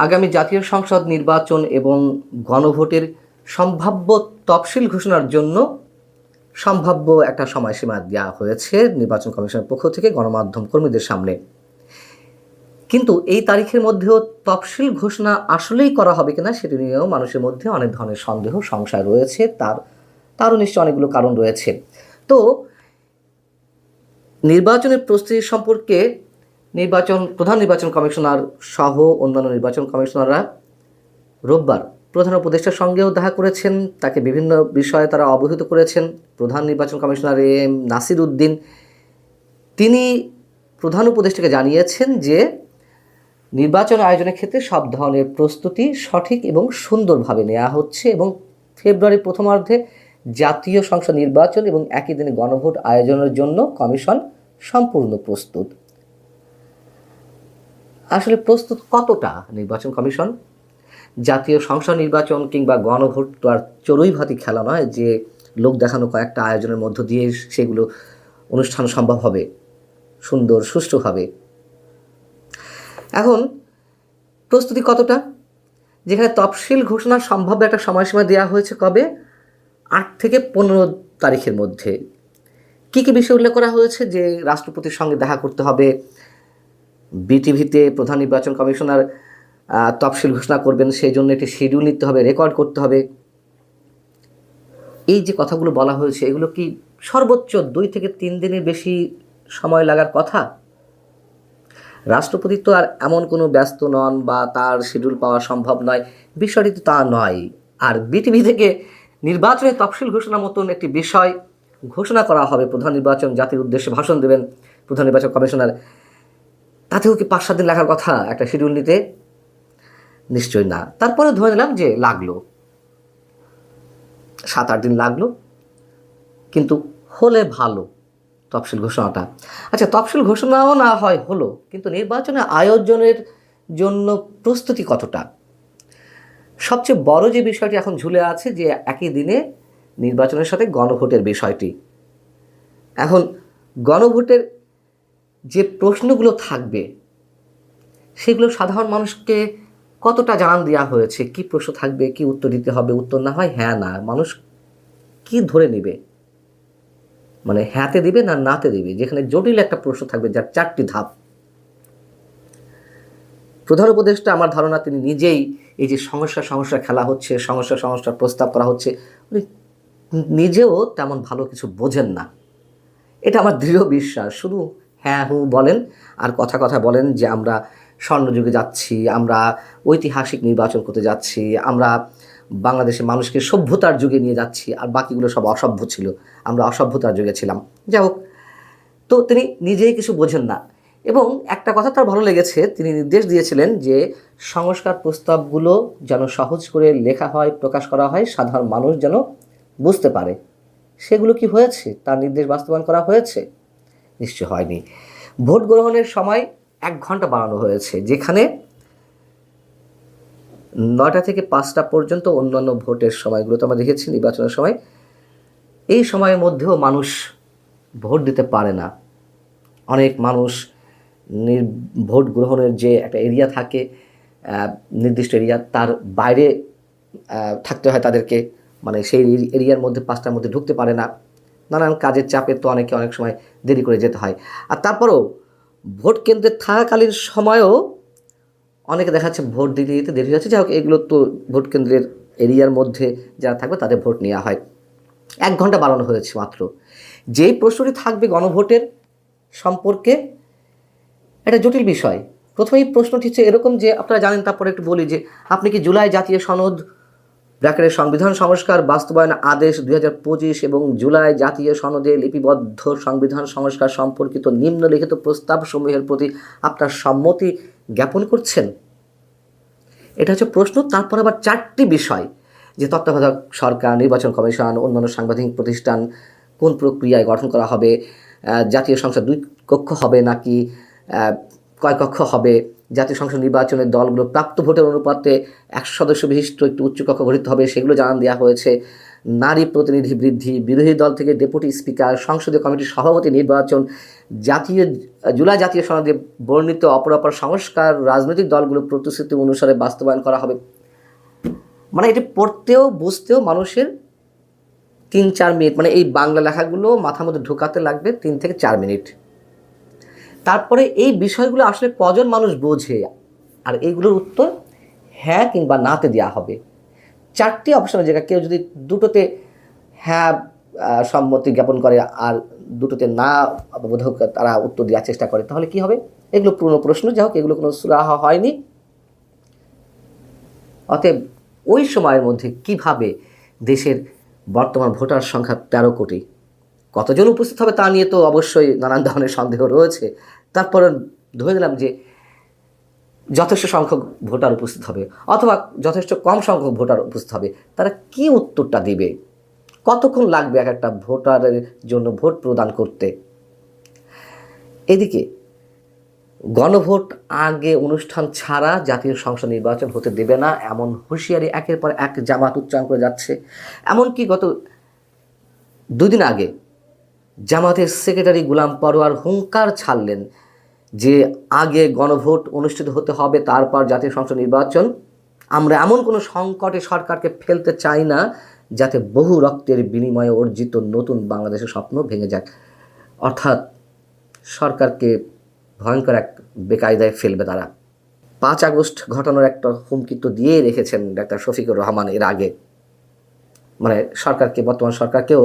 আগামী জাতীয় সংসদ নির্বাচন এবং গণভোটের সম্ভাব্য তফসিল ঘোষণার জন্য সম্ভাব্য একটা সময়সীমা দেওয়া হয়েছে নির্বাচন কমিশনের পক্ষ থেকে গণমাধ্যম কর্মীদের সামনে। কিন্তু এই তারিখের মধ্যেও তফসিল ঘোষণা আসলেই করা হবে কিনা সেটি নিয়েও মানুষের মধ্যে অনেক ধরনের সন্দেহ সংশয় রয়েছে। তারও নিশ্চয় অনেকগুলো কারণ রয়েছে। তো নির্বাচনের প্রস্তুতি সম্পর্কে প্রধান নির্বাচন কমিশনার সহ অন্যান্য নির্বাচন কমিশনাররা রোববার প্রধান উপদেষ্টার সঙ্গেও দেখা করেছেন, তাকে বিভিন্ন বিষয়ে তারা অবহিত করেছেন। প্রধান নির্বাচন কমিশনার এম নাসির উদ্দিন তিনি প্রধান উপদেষ্টাকে জানিয়েছেন যে নির্বাচন আয়োজনের ক্ষেত্রে সব ধরনের প্রস্তুতি সঠিক এবং সুন্দরভাবে নেওয়া হচ্ছে এবং ফেব্রুয়ারির প্রথমার্ধে জাতীয় সংসদ নির্বাচন এবং একই দিনে গণভোট আয়োজনের জন্য কমিশন সম্পূর্ণ প্রস্তুত। আসলে প্রস্তুত কতটা নির্বাচন কমিশন? জাতীয় সংসদ নির্বাচন কিংবা গণভোট তো আর চড়ুই ভাতি খেলা নয় যে লোক দেখানো কয়েকটা আয়োজনের মধ্য দিয়ে সেগুলো অনুষ্ঠান সম্ভব হবে সুন্দর সুষ্ঠুভাবে। এখন প্রস্তুতি কতটা? যেখানে তফসিল ঘোষণার সম্ভাব্য একটা সময়সীমা দেওয়া হয়েছে কবে? 8 থেকে 15 তারিখের মধ্যে। কী কী বিষয় উল্লেখ করা হয়েছে? যে রাষ্ট্রপতির সঙ্গে দেখা করতে হবে, বিটিভিতে প্রধান নির্বাচন কমিশনার তফসিল ঘোষণা করবেন, সেই জন্য একটি শিডিউল নিতে হবে, রেকর্ড করতে হবে। এই যে কথাগুলো বলা হয়েছে এগুলো কি সর্বোচ্চ 2 থেকে 3 দিনের বেশি সময় লাগার কথা? রাষ্ট্রপতি তো আর এমন কোনো ব্যস্ত নন বা তার শিডিউল পাওয়া সম্ভব নয়, বিষয়টি তো তা নয়। আর বিটিভি থেকে নির্বাচনের তফসিল ঘোষণা মতন একটি বিষয় ঘোষণা করা হবে, প্রধান নির্বাচন জাতির উদ্দেশ্যে ভাষণ দেবেন প্রধান নির্বাচন কমিশনার, তাতেও কি 5-7 দিন লাগার কথা একটা শিডিউল নিতে? নিশ্চয়ই না। তারপরে ধরে নিলাম যে লাগলো 7-8 দিন লাগলো, কিন্তু হলে ভালো তফসিল ঘোষণাটা। আচ্ছা, তফসিল ঘোষণাও না হয় হলো, কিন্তু নির্বাচনের আয়োজনের জন্য প্রস্তুতি কতটা? সবচেয়ে বড় যে বিষয়টি এখন ঝুলে আছে যে একই দিনে নির্বাচনের সাথে গণভোটের বিষয়টি। এখন গণভোটের যে প্রশ্নগুলো থাকবে সেগুলো সাধারণ মানুষকে কতটা জানান দেওয়া হয়েছে? কি প্রশ্ন থাকবে, কি উত্তর দিতে হবে, উত্তর না হয় হ্যাঁ না, মানুষ কি ধরে নেবে? মানে হ্যাঁতে দিবে না নাতে দিবে? যেখানে জটিল একটা প্রশ্ন থাকবে যার 4টি ধাপ। প্রধান উপদেষ্টা আমার ধারণা তিনি নিজেই এই যে সমস্যা খেলা হচ্ছে, সমস্যার প্রস্তাব করা হচ্ছে, উনি নিজেও তেমন ভালো কিছু বোঝেন না, এটা আমার দৃঢ় বিশ্বাস। শুধু হ্যাঁ হু বলেন আর কথা বলেন যে আমরা স্বর্ণযুগে যাচ্ছি, আমরা ঐতিহাসিক নির্বাচন করতে যাচ্ছি, আমরা বাংলাদেশের মানুষকে সভ্যতার যুগে নিয়ে যাচ্ছি, আর বাকিগুলো সব অসভ্য ছিল, আমরা অসভ্যতার যুগে ছিলাম। যাই হোক, তো তিনি নিজেই কিছু বোঝেন না। এবং একটা কথা তার ভালো লেগেছে, তিনি নির্দেশ দিয়েছিলেন যে সংস্কার প্রস্তাবগুলো যেন সহজ করে লেখা হয়, প্রকাশ করা হয়, সাধারণ মানুষ যেন বুঝতে পারে। সেগুলো কি হয়েছে? তার নির্দেশ বাস্তবায়ন করা হয়েছে? নিশ্চয় হয়নি। ভোট গ্রহণের সময় 1 ঘন্টা বাড়ানো হয়েছে, যেখানে 9টা থেকে 5টা পর্যন্ত অন্যান্য ভোটের সময়গুলো তো আমরা দেখেছি নির্বাচনের সময়, এই সময়ের মধ্যেও মানুষ ভোট দিতে পারে না। অনেক মানুষ ভোট গ্রহণের যে একটা এরিয়া থাকে, নির্দিষ্ট এরিয়া, তার বাইরে থাকতে হয় তাদেরকে, মানে সেই এরিয়ার মধ্যে 5টার মধ্যে ঢুকতে পারে না। নানান কাজের চাপে তো অনেক সময় দেরি করে যেতে হয়। আর তারপরেও ভোট কেন্দ্রে থাকাকালীন সময়েও অনেকে দেখা যাচ্ছে ভোট দিতে দেরি হচ্ছে। যাই হোক, এগুলো তো ভোট কেন্দ্রের এরিয়ার মধ্যে যারা থাকবে তাদের ভোট নেওয়া হয়। 1 ঘন্টা বাড়ানো হয়েছে মাত্র। যেই প্রশ্নটি থাকবে গণভোটের সম্পর্কে, এটা জটিল বিষয়। প্রথমেই প্রশ্নটি হচ্ছে এরকম যে, আপনারা জানেন, তারপরে একটু বলি যে আপনি কি জুলাই জাতীয় সনদ ব্র্যাকেটের সংবিধান সংস্কার বাস্তবায়ন আদেশ 2025 এবং জুলাই জাতীয় সনদে লিপিবদ্ধ সংবিধান সংস্কার সম্পর্কিত নিম্নলিখিত প্রস্তাব সমূহের প্রতি আপনার সম্মতি জ্ঞাপন করছেন? এটা হচ্ছে প্রশ্ন। তারপর আবার 4টি বিষয়, যে তত্ত্বাবধায়ক সরকার, নির্বাচন কমিশন, অন্যান্য সাংবিধানিক প্রতিষ্ঠান কোন প্রক্রিয়ায় গঠন করা হবে, জাতীয় সংসদ 2 কক্ষ হবে নাকি কয় কক্ষ হবে, জাতীয় সংসদ নির্বাচনের দলগুলো প্রাপ্ত ভোটের অনুপাতে 100 সদস্য বিশিষ্ট একটি উচ্চকক্ষ গঠিত হবে, সেগুলো জানান দেওয়া হয়েছে। নারী প্রতিনিধি বৃদ্ধি, বিরোধী দল থেকে ডেপুটি স্পিকার, সংসদীয় কমিটির সভাপতি নির্বাচন, জুলাই জাতীয় সনদে বর্ণিত অপরাপর সংস্কার রাজনৈতিক দলগুলো প্রতিশ্রুতি অনুসারে বাস্তবায়ন করা হবে। মানে এটি পড়তেও বুঝতেও মানুষের 3-4 মিনিট, মানে এই বাংলা লেখাগুলো মাথার মধ্যে ঢোকাতে লাগবে 3 থেকে 4 মিনিট। তারপরে এই বিষয়গুলো আসলে কজন মানুষ বোঝে, আর এইগুলোর উত্তর হ্যাঁ কিংবা নাতে দেওয়া হবে। 4টি অপশনের জায়গায় কেউ যদি দুটোতে হ্যাঁ সম্মতি জ্ঞাপন করে আর দুটোতে না বোধক তারা উত্তর দেওয়ার চেষ্টা করে, তাহলে কি হবে? এগুলো পুরনো প্রশ্ন, যাই হোক, এগুলো কোনো সুরাহা হয়নি। অতএব ওই সময়ের মধ্যে কিভাবে দেশের বর্তমান ভোটার সংখ্যা 13 কোটি, কতজন উপস্থিত হবে তা নিয়ে তো অবশ্যই নানান ধরনের সন্দেহ রয়েছে। তারপরে ধরে নিলাম যে যথেষ্ট সংখ্যক ভোটার উপস্থিত হবে অথবা যথেষ্ট কম সংখ্যক ভোটার উপস্থিত হবে, তারা কি উত্তরটা দিবে? কতক্ষণ লাগবে এক একটা ভোটারের জন্য ভোট প্রদান করতে? এদিকে গণভোট আগে অনুষ্ঠান ছাড়া জাতীয় সংসদ নির্বাচন হতে দেবে না, এমন হুঁশিয়ারি একের পর এক জামাত উচ্চারণ করে যাচ্ছে। এমনকি গত 2 দিন আগে জামাতের সেক্রেটারি গোলাম পরোয়ার হুঙ্কার ছাড়লেন যে আগে গণভোট অনুষ্ঠিত হতে হবে, তারপর জাতীয় সংসদ নির্বাচন। আমরা এমন কোনো সংকটে সরকারকে ফেলতে চাই না যাতে বহু রক্তের বিনিময়ে অর্জিত নতুন বাংলাদেশের স্বপ্ন ভেঙে যাক। অর্থাৎ সরকারকে ভয়ঙ্কর এক বেকায়দায় ফেলবে তারা। 5 আগস্ট ঘটানোর একটা হুমকি তো দিয়েই রেখেছেন ডাক্তার শফিকুর রহমান এর আগে। মানে সরকারকে, বর্তমান সরকারকেও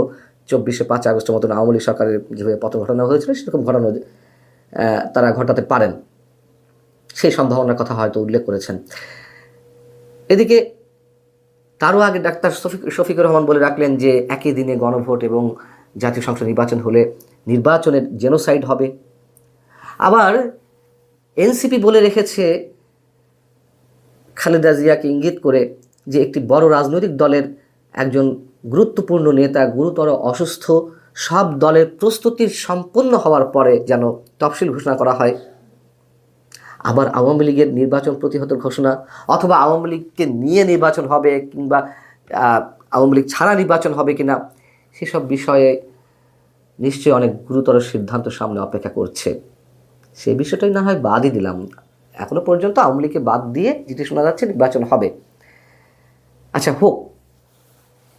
5 আগস্টের মতন আওয়ামী লীগ সরকারের যেভাবে পতন ঘটানো হয়েছিল সেরকম ঘটানো তারা ঘটাতে পারেন, সেই সম্ভাবনার কথা হয়তো উল্লেখ করেছেন। এদিকে তারও আগে ডাক্তার শফিকুর রহমান বলে রাখলেন যে একই দিনে গণভোট এবং জাতীয় সংসদ নির্বাচন হলে নির্বাচনের জেনোসাইড হবে। আবার এনসিপি বলে রেখেছে খালেদা জিয়াকে ইঙ্গিত করে যে একটি বড় রাজনৈতিক দলের একজন গুরুত্বপূর্ণ নেতা গুরুতর অসুস্থ, সব দলের প্রস্তুতি সম্পন্ন হওয়ার পরে যেন তফসিল ঘোষণা করা হয়। আবার আওয়ামী লীগের নির্বাচন প্রতিহতের ঘোষণা, অথবা আওয়ামী লীগকে নিয়ে নির্বাচন হবে কিংবা আওয়ামী লীগ ছাড়া নির্বাচন হবে কিনা, সেসব বিষয়ে নিশ্চয়ই অনেক গুরুতর সিদ্ধান্ত সামনে অপেক্ষা করছে। সেই বিষয়টাই না হয় বাদই দিলাম, এখনো পর্যন্ত আওয়ামী লীগকে বাদ দিয়ে যেটি শোনা যাচ্ছে নির্বাচন হবে। আচ্ছা হোক,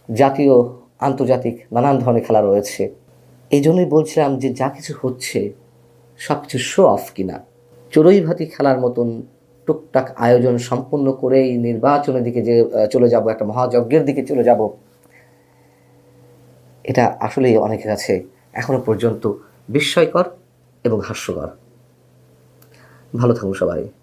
জাতীয় আন্তর্জাতিক নানান ধরনের খেলা রয়েছে। এই জন্যই বলছিলাম যে যা কিছু হচ্ছে সব কিছু শো অফ কিনা। চড়ুইভাতি খেলার মতন টুকটাক আয়োজন সম্পন্ন করে এই নির্বাচনের দিকে যে চলে যাব, একটা মহাযজ্ঞের দিকে চলে যাব, এটা আসলেই অনেকের কাছে এখনো পর্যন্ত বিস্ময়কর এবং হাস্যকর। ভালো থাকুন সবাই।